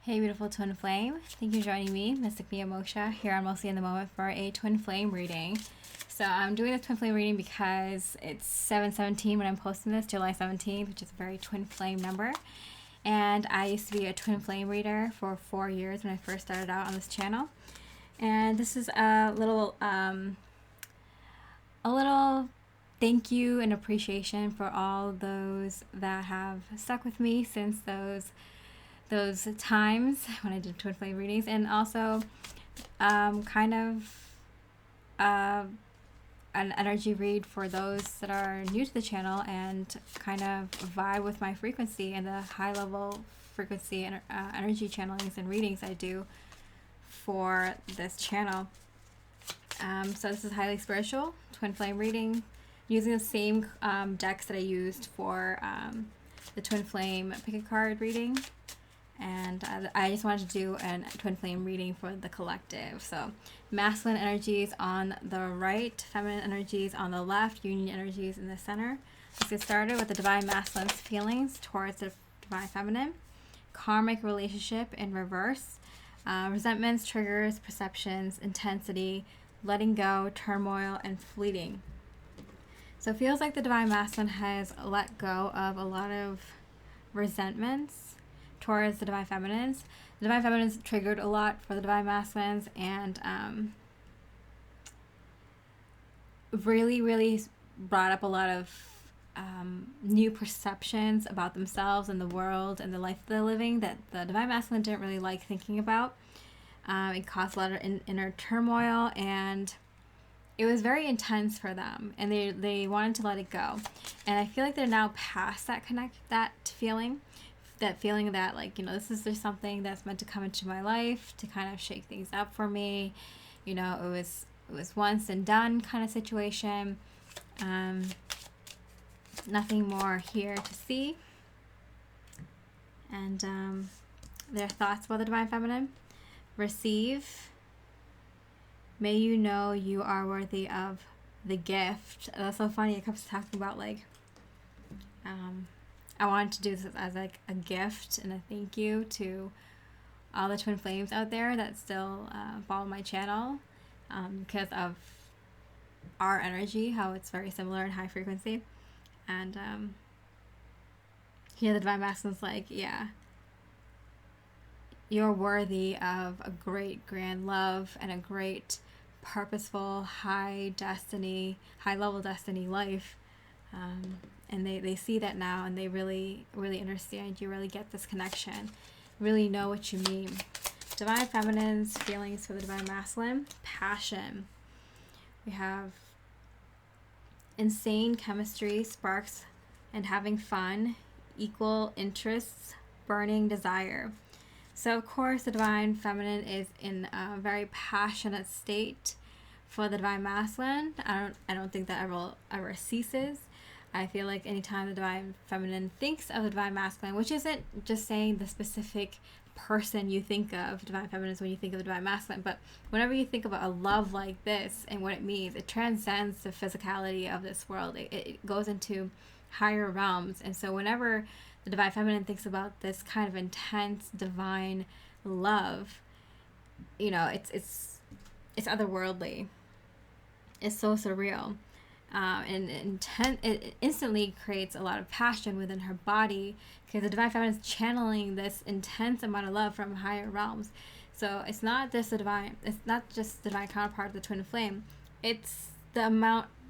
Hey, beautiful twin flame. Thank you for joining me, Mystic Mia Moksha, here on Mostly in the Moment for a twin flame reading. So I'm doing this twin flame reading because it's 7/17 when I'm posting this, July 17th, which is a very twin flame number. And I used to be a twin flame reader for 4 years when I first started out on this channel. And this is a little thank you and appreciation for all those that have stuck with me since those times when I did twin flame readings, and also kind of an energy read for those that are new to the channel and kind of vibe with my frequency and the high level frequency and energy channelings and readings I do for this channel. So this is highly spiritual twin flame reading using the same decks that I used for the twin flame pick a card reading. And I just wanted to do a twin flame reading for the collective. So masculine energies on the right, feminine energies on the left, union energies in the center. Let's get started with the divine masculine's feelings towards the divine feminine. Karmic relationship in reverse. Resentments, triggers, perceptions, intensity, letting go, turmoil, and fleeting. So it feels like the divine masculine has let go of a lot of resentments towards the divine feminines. The divine feminines triggered a lot for the divine masculines, and really brought up a lot of new perceptions about themselves and the world and the life they're living that the divine masculine didn't really like thinking about. It caused a lot of inner turmoil, and it was very intense for them, and they wanted to let it go. And I feel like they're now past that feeling that, like, this is just something that's meant to come into my life to kind of shake things up for me. It was once and done kind of situation. Nothing more here to see. And their thoughts about the divine feminine. Receive. May you know you are worthy of the gift. That's so funny. It keeps talking about, like, I wanted to do this as like a gift and a thank you to all the twin flames out there that still follow my channel because of our energy, how it's very similar in high frequency. And here the divine masculine's like, yeah, you're worthy of a great grand love and a great purposeful high level destiny life. And they see that now, and they really understand. You really get this connection, really know what you mean. Divine feminine's feelings for the divine masculine. Passion. We have insane chemistry, sparks, and having fun, equal interests, burning desire. So of course the divine feminine is in a very passionate state for the divine masculine. I don't think that ever ceases. I feel like anytime the divine feminine thinks of the divine masculine, which isn't just saying the specific person you think of, divine feminine is when you think of the divine masculine, but whenever you think about a love like this and what it means, it transcends the physicality of this world. It goes into higher realms. And so whenever the divine feminine thinks about this kind of intense divine love, it's otherworldly. It's so surreal. It instantly creates a lot of passion within her body because the divine feminine is channeling this intense amount of love from higher realms. So it's not just the divine counterpart of the twin flame. It's the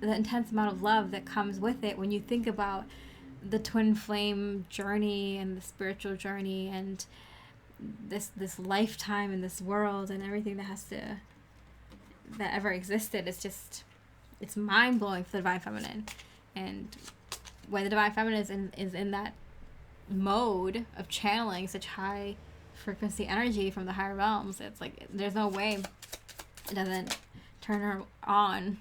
intense amount of love that comes with it when you think about the twin flame journey and the spiritual journey and this lifetime in this world and everything that ever existed. It's mind-blowing for the divine feminine. And when the divine feminine is in that mode of channeling such high frequency energy from the higher realms, it's like there's no way it doesn't turn her on,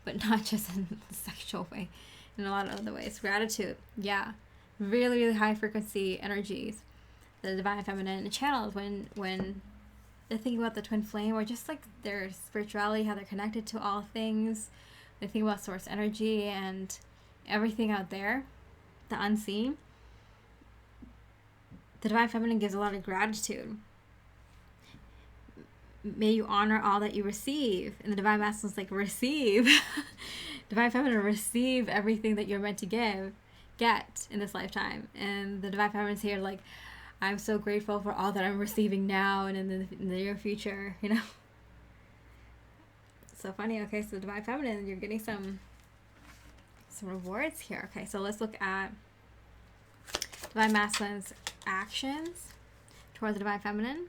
but not just in the sexual way, in a lot of other ways. Gratitude, yeah, really high frequency energies the divine feminine channels when they're thinking about the twin flame, or just like their spirituality, how they're connected to all things. They think about source energy and everything out there, the unseen. The divine feminine gives a lot of gratitude may you honor all that you receive. And the divine masculine is like, receive. Divine feminine, receive everything that you're meant to get in this lifetime. And the divine feminine is here like, I'm so grateful for all that I'm receiving now and in the near future, you know. So funny. Okay, so the divine feminine, you're getting some rewards here. Okay, so let's look at divine masculine's actions towards the divine feminine.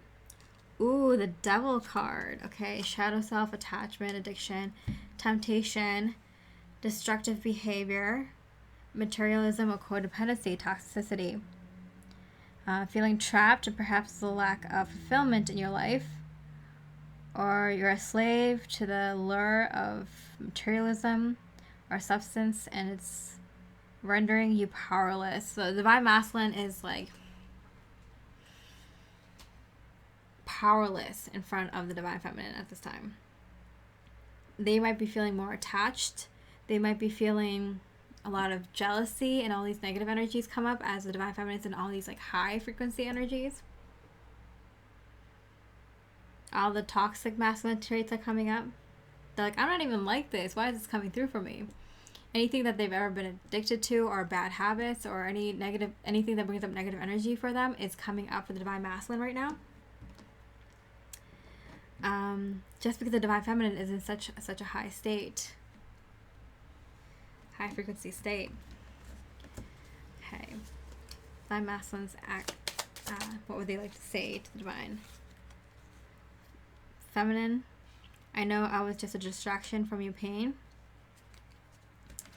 Ooh, the devil card. Okay, shadow self, attachment, addiction, temptation, destructive behavior, materialism or codependency, toxicity, feeling trapped and perhaps the lack of fulfillment in your life, or you're a slave to the lure of materialism or substance and it's rendering you powerless. So the divine masculine is like powerless in front of the divine feminine at this time. They might be feeling more attached. They might be feeling a lot of jealousy, and all these negative energies come up as the divine feminine is in all these like high frequency energies. All the toxic masculine traits are coming up. They're like, I'm not even like this. Why is this coming through for me? Anything that they've ever been addicted to, or bad habits, or anything that brings up negative energy for them is coming up for the divine masculine right now. Just because the divine feminine is in such a high state, high frequency state. Okay, divine masculines what would they like to say to the divine feminine? I know I was just a distraction from your pain.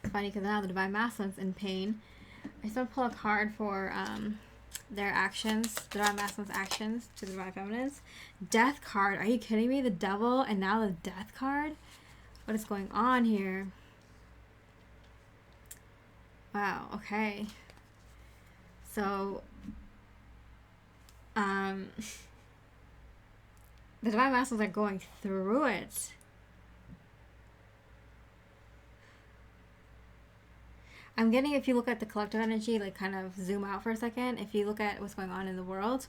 It's funny because now the divine masculine's in pain. I just want to pull a card for their actions, the divine masculine's actions to the divine feminines. Death card. Are you kidding me? The devil and now the death card? What is going on here? Wow, okay. So, the divine masculines are going through it. I'm getting, if you look at the collective energy, like kind of zoom out for a second, if you look at what's going on in the world,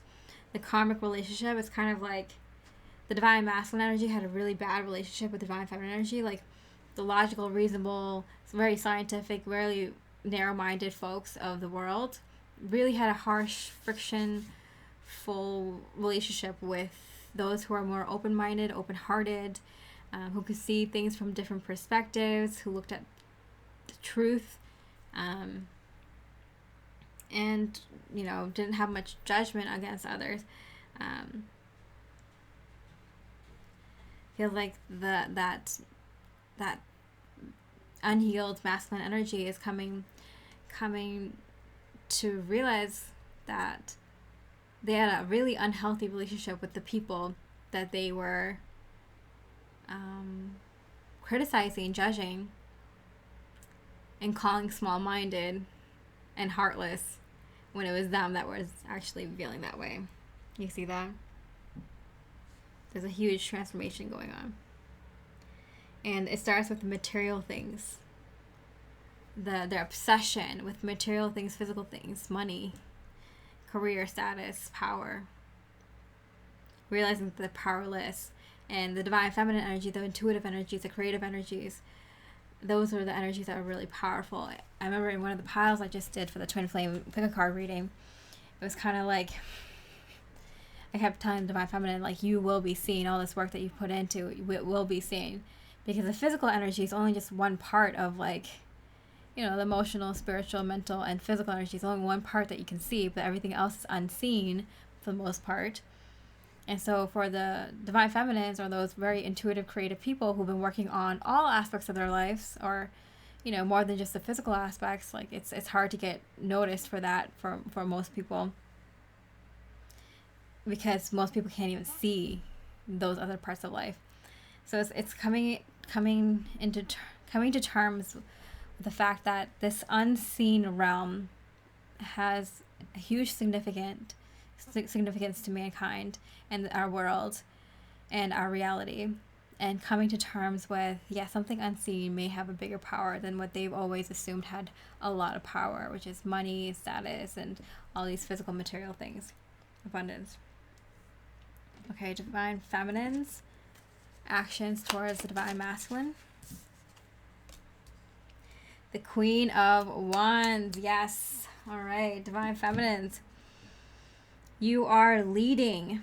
the karmic relationship is kind of like the divine masculine energy had a really bad relationship with divine feminine energy. Like the logical, reasonable, very scientific, very narrow-minded folks of the world really had a harsh, friction-full relationship with those who are more open-minded, open-hearted, who could see things from different perspectives, who looked at the truth, and didn't have much judgment against others. Feels like that unhealed masculine energy is coming to realize that they had a really unhealthy relationship with the people that they were criticizing, judging, and calling small-minded and heartless when it was them that was actually feeling that way. You see that? There's a huge transformation going on. And it starts with the material things. Their obsession with material things, physical things, money, career status, power. Realizing that they're powerless. And the divine feminine energy, the intuitive energies, the creative energies, those are the energies that are really powerful. I remember in one of the piles I just did for the Twin Flame pick a card reading, it was kind of like, I kept telling the divine feminine, like, you will be seen. All this work that you put into it will be seen. Because the physical energy is only just one part of, like, the emotional, spiritual, mental, and physical energy is only one part that you can see, but everything else is unseen for the most part. And so for the divine feminines, or those very intuitive, creative people who've been working on all aspects of their lives, or, more than just the physical aspects, like it's hard to get noticed for that for most people, because most people can't even see those other parts of life. So it's coming to terms with the fact that this unseen realm has a huge significance to mankind and our world and our reality, and coming to terms with, something unseen may have a bigger power than what they've always assumed had a lot of power, which is money, status, and all these physical material things, abundance. Okay, divine feminines, actions towards the divine masculine. The Queen of Wands. Yes. All right, divine feminines. You are leading.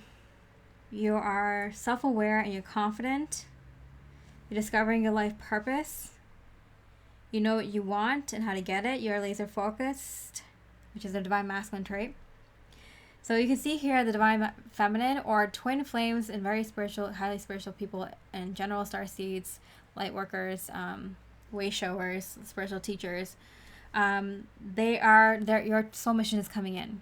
You are self-aware and you're confident. You're discovering your life purpose. You know what you want and how to get it. You're laser focused, which is a divine masculine trait. So you can see here the divine feminine or twin flames and very spiritual, highly spiritual people in general, star seeds, light workers, way showers, spiritual teachers. Your soul mission is coming in.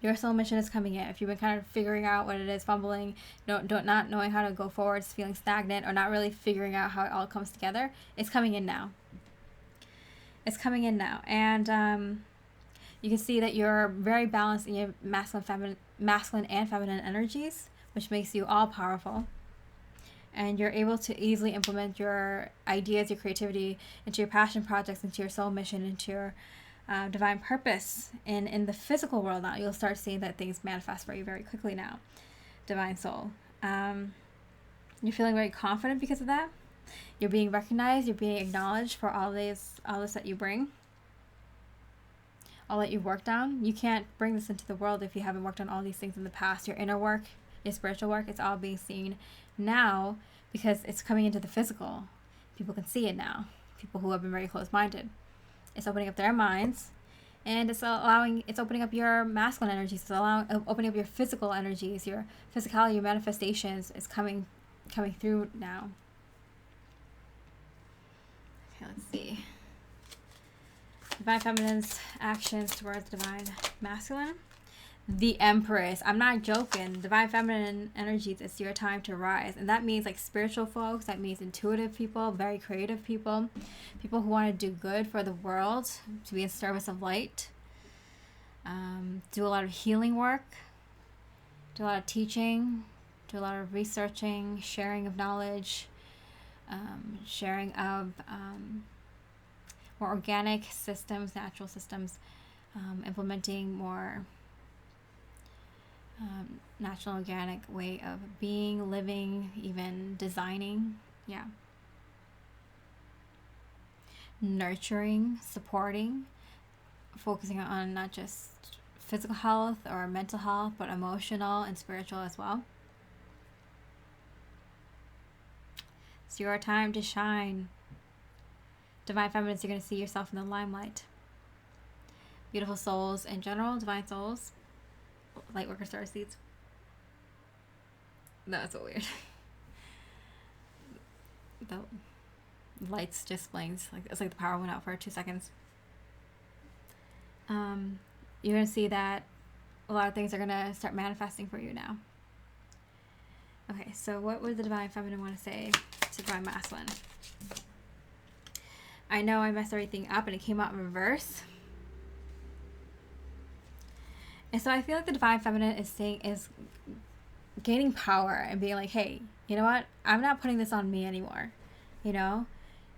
Your soul mission is coming in. If you've been kind of figuring out what it is, fumbling, not knowing how to go forward, feeling stagnant, or not really figuring out how it all comes together, it's coming in now. It's coming in now. And you can see that you're very balanced in your masculine and feminine energies, which makes you all powerful. And you're able to easily implement your ideas, your creativity into your passion projects, into your soul mission, into your divine purpose. And in the physical world now, you'll start seeing that things manifest for you very quickly now. Divine soul. You're feeling very confident because of that. You're being recognized. You're being acknowledged for all this that you bring. All that you've worked on. You can't bring this into the world if you haven't worked on all these things in the past. Your inner work, your spiritual work, it's all being seen now because it's coming into the physical. People can see it now. People who have been very close-minded. It's opening up their minds, and it's opening up your masculine energies. It's opening up your physical energies, your physicality, your manifestations. Is coming through now. Okay, let's see. Divine feminine's actions towards divine masculine. The Empress. I'm not joking. Divine feminine energies, it's your time to rise. And that means like spiritual folks. That means intuitive people, very creative people. People who want to do good for the world, to be in service of light. Do a lot of healing work. Do a lot of teaching. Do a lot of researching, sharing of knowledge. Sharing of more organic systems, natural systems. Implementing more natural organic way of being, living, even designing. Yeah. Nurturing, supporting, focusing on not just physical health or mental health, but emotional and spiritual as well. It's your time to shine. Divine feminines, you're going to see yourself in the limelight. Beautiful souls in general, divine souls. Light worker star seeds. That's so weird. The lights just blinks. Like it's like the power went out for 2 seconds. You're gonna see that a lot of things are gonna start manifesting for you now. Okay, so what would the divine feminine want to say to divine masculine? I know I messed everything up and it came out in reverse. And so I feel like the divine feminine is gaining power and being like, hey, you know what? I'm not putting this on me anymore. You know,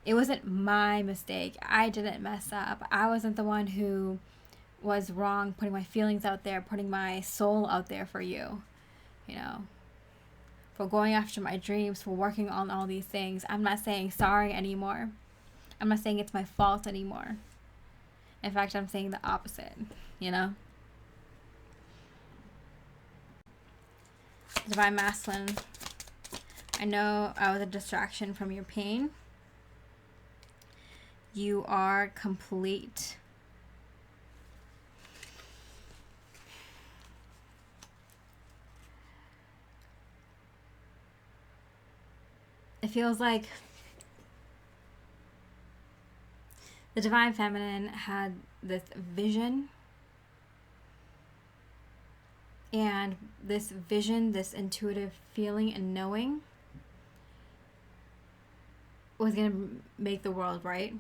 it wasn't my mistake. I didn't mess up. I wasn't the one who was wrong, putting my feelings out there, putting my soul out there for you. You know, for going after my dreams, for working on all these things. I'm not saying sorry anymore. I'm not saying it's my fault anymore. In fact, I'm saying the opposite, you know? Divine masculine, I know I was a distraction from your pain. You are complete. It feels like the divine feminine had this vision. And this vision, this intuitive feeling and knowing was going to make the world right.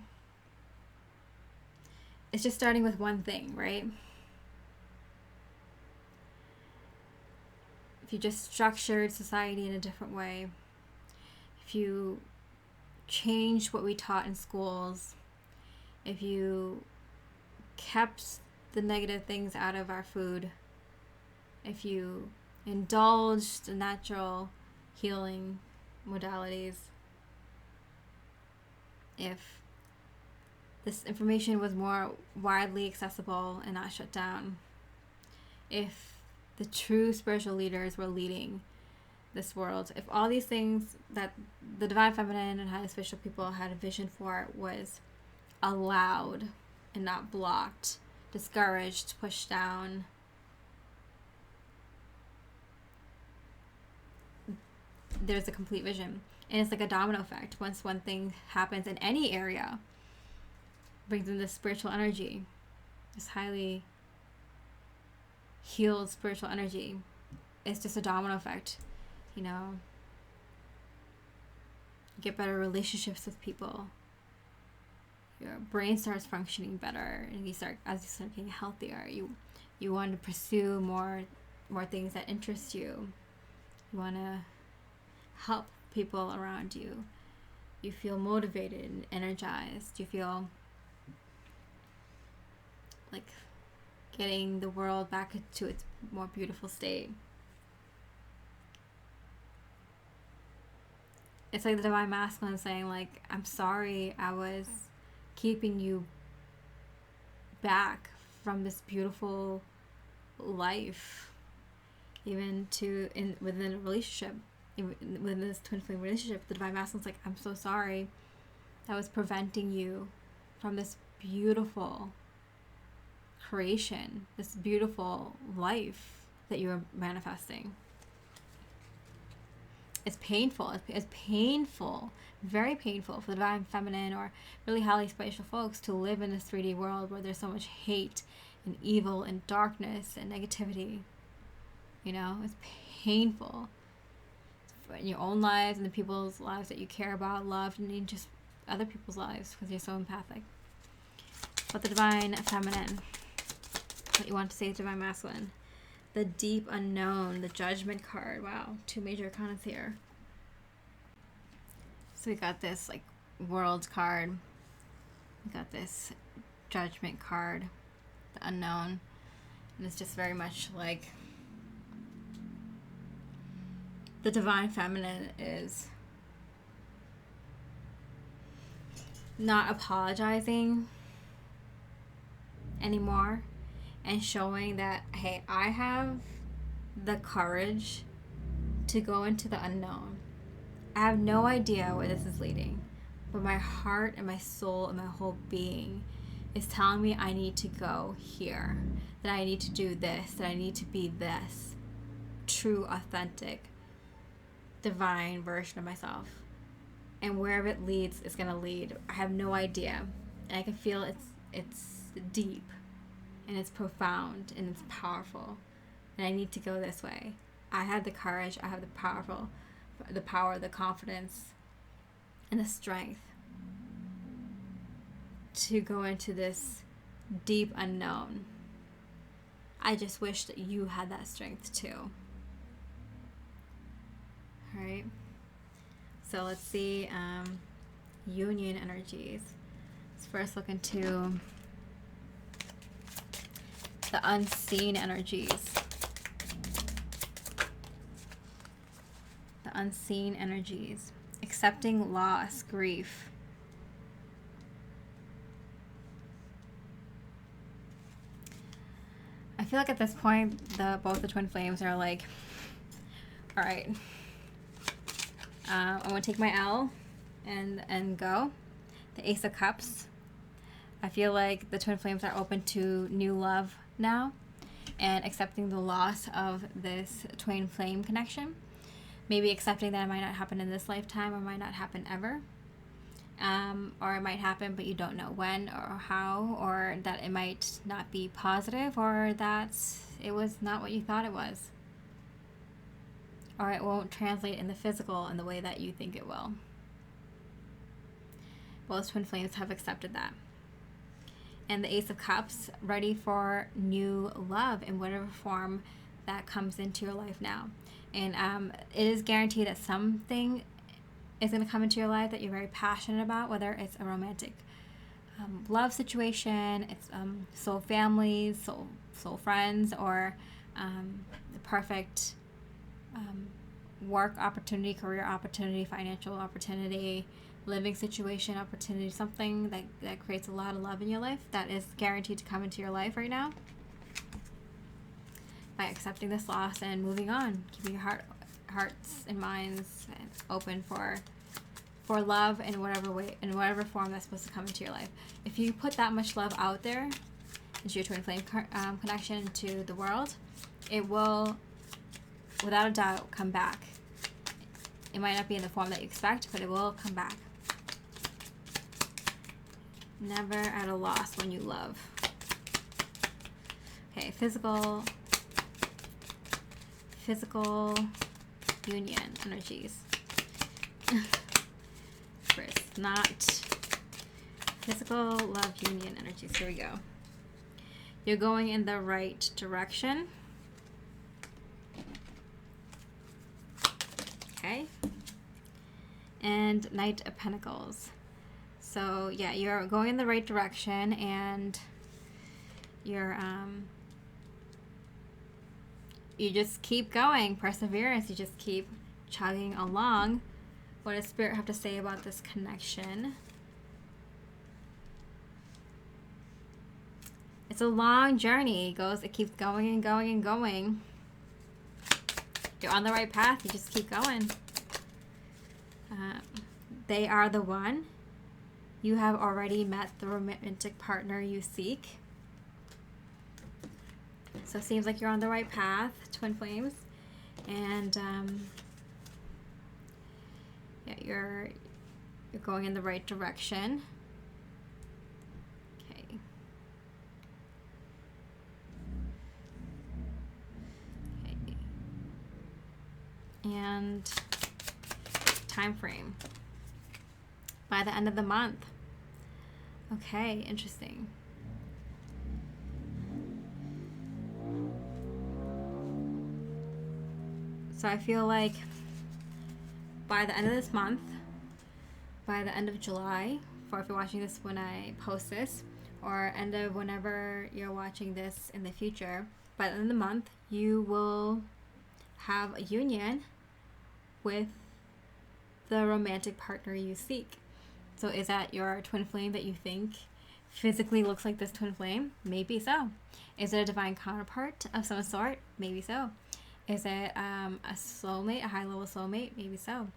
It's just starting with one thing, right? If you just structured society in a different way, if you changed what we taught in schools, if you kept the negative things out of our food, if you indulge the natural healing modalities, if this information was more widely accessible and not shut down, if the true spiritual leaders were leading this world, if all these things that the divine feminine and highly spiritual people had a vision for was allowed and not blocked, discouraged, pushed down, there's a complete vision. And it's like a domino effect. Once one thing happens in any area, brings in this spiritual energy, this highly healed spiritual energy. It's just a domino effect. You know, you get better relationships with people. Your brain starts functioning better, and as you start getting healthier, you want to pursue more things that interest you. You want to help people around you. You feel motivated and energized. You feel like getting the world back to its more beautiful state. It's like the divine masculine saying, like, I'm sorry I was keeping you back from this beautiful life, even within a relationship, within this twin flame relationship. The divine masculine's like, I'm so sorry that was preventing you from this beautiful creation, this beautiful life that you are manifesting. It's painful. It's painful, very painful for the divine feminine or really highly spiritual folks to live in this 3D world where there's so much hate and evil and darkness and negativity. You know, it's painful in your own lives and the people's lives that you care about, love, and in just other people's lives because you're so empathic. But the divine feminine, what you want to say is divine masculine. The deep unknown, the judgment card. Wow, 2 major arcanas here. So we got this like world card. We got this judgment card, the unknown. And it's just very much like the divine feminine is not apologizing anymore and showing that, hey, I have the courage to go into the unknown. I have no idea where this is leading, but my heart and my soul and my whole being is telling me I need to go here, that I need to do this, that I need to be this true, authentic, divine version of myself. And wherever it leads, it's going to lead. I have no idea. And I can feel it's deep. And it's profound and it's powerful, and I need to go this way. I have the courage, I have the power, the confidence, and the strength to go into this deep unknown. I just wish that you had that strength too. All right. So let's see union energies. Let's first look into the unseen energies. The unseen energies. Accepting loss, grief. I feel like at this point, both the twin flames are like, all right, I'm going to take my L and go. The Ace of Cups. I feel like the twin flames are open to new love now and accepting the loss of this twin flame connection. Maybe accepting that it might not happen in this lifetime or might not happen ever. Or it might happen but you don't know when or how, or that it might not be positive, or that it was not what you thought it was. Or it won't translate in the physical in the way that you think it will. Both twin flames have accepted that. And the Ace of Cups, ready for new love in whatever form that comes into your life now. And it is guaranteed that something is going to come into your life that you're very passionate about, whether it's a romantic love situation, it's soul families, soul friends, or the perfect work opportunity, career opportunity, financial opportunity, living situation opportunity, something that creates a lot of love in your life that is guaranteed to come into your life right now. By accepting this loss and moving on, keeping your hearts and minds open for love in whatever way, in whatever form that's supposed to come into your life. If you put that much love out there into your twin flame connection, into the world, it will, without a doubt, come back. It might not be in the form that you expect, but it will come back. Never at a loss when you love. Okay, physical union energies. First, not physical love union energies. Here we go. You're going in the right direction. Okay. And Knight of Pentacles. So yeah, you're going in the right direction, and you're you just keep going, perseverance. You just keep chugging along. What does Spirit have to say about this connection? It's a long journey. It keeps going and going and going. You're on the right path. You just keep going. They are the one. You have already met the romantic partner you seek. So it seems like you're on the right path, twin flames. And yeah, you're going in the right direction. Okay. Okay. And time frame. By the end of the month. Okay, interesting. So I feel like by the end of this month, by the end of July, or if you're watching this when I post this, or end of whenever you're watching this in the future, by the end of the month, you will have a union with the romantic partner you seek. So is that your twin flame that you think physically looks like this twin flame? Maybe so. Is it a divine counterpart of some sort? Maybe so. Is it a soulmate, a high-level soulmate? Maybe so.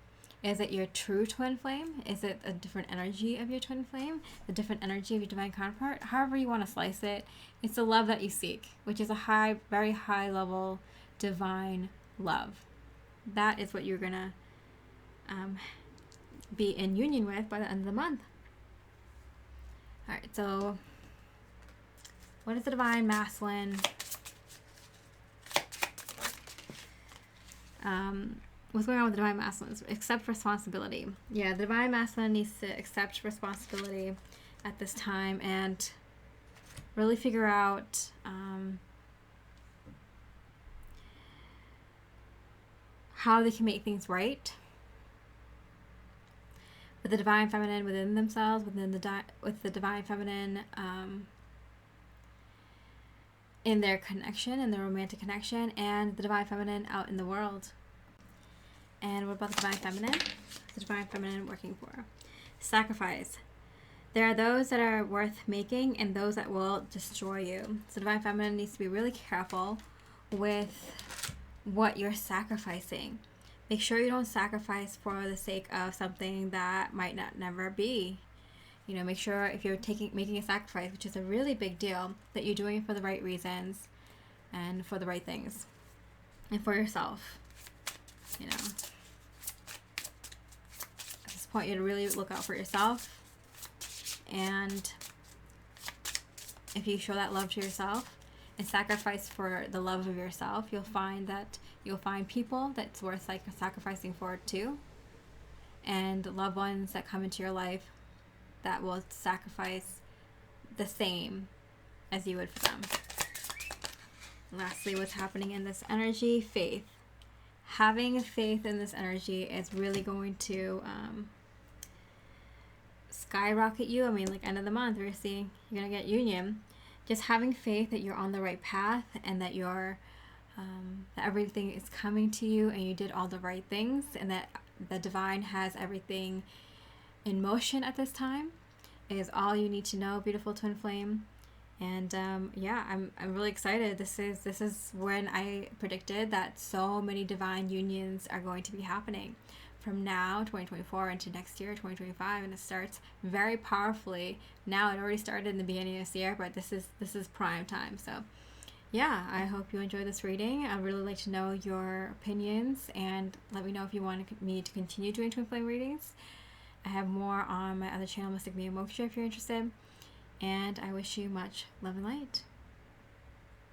Is it your true twin flame? Is it a different energy of your twin flame? The different energy of your divine counterpart? However you want to slice it, it's the love that you seek, which is a very high-level divine love. That is what you're going to be in union with by the end of the month. All right, so what is the divine masculine? What's going on with the divine masculine? Accept responsibility. Yeah, the divine masculine needs to accept responsibility at this time and really figure out how they can make things right with the divine feminine within themselves, with the divine feminine in their connection, in their romantic connection, and the divine feminine out in the world. And what about the divine feminine? What's the divine feminine working for? Sacrifice. There are those that are worth making and those that will destroy you. So divine feminine needs to be really careful with what you're sacrificing. Make sure you don't sacrifice for the sake of something that might never be. You know, make sure if you're making a sacrifice, which is a really big deal, that you're doing it for the right reasons and for the right things and for yourself. You know, at this point, you have to really look out for yourself. And if you show that love to yourself and sacrifice for the love of yourself, you'll find people that's worth sacrificing for too, and loved ones that come into your life that will sacrifice the same as you would for them. Lastly, what's happening in this energy? Faith. Having faith in this energy is really going to skyrocket you. I mean, like end of the month, we're seeing you're going to get union. Just having faith that you're on the right path and that you're that everything is coming to you and you did all the right things, and that the divine has everything in motion at this time. It is all you need to know, beautiful twin flame. And yeah, I'm really excited. This is when I predicted that so many divine unions are going to be happening from now 2024 into next year 2025, and it starts very powerfully now. It already started in the beginning of this year, but this is prime time. So yeah, I hope you enjoy this reading. I'd really like to know your opinions, and let me know if you want me to continue doing twin flame readings. I have more on my other channel, Mystic Me Moksha, if you're interested. And I wish you much love and light.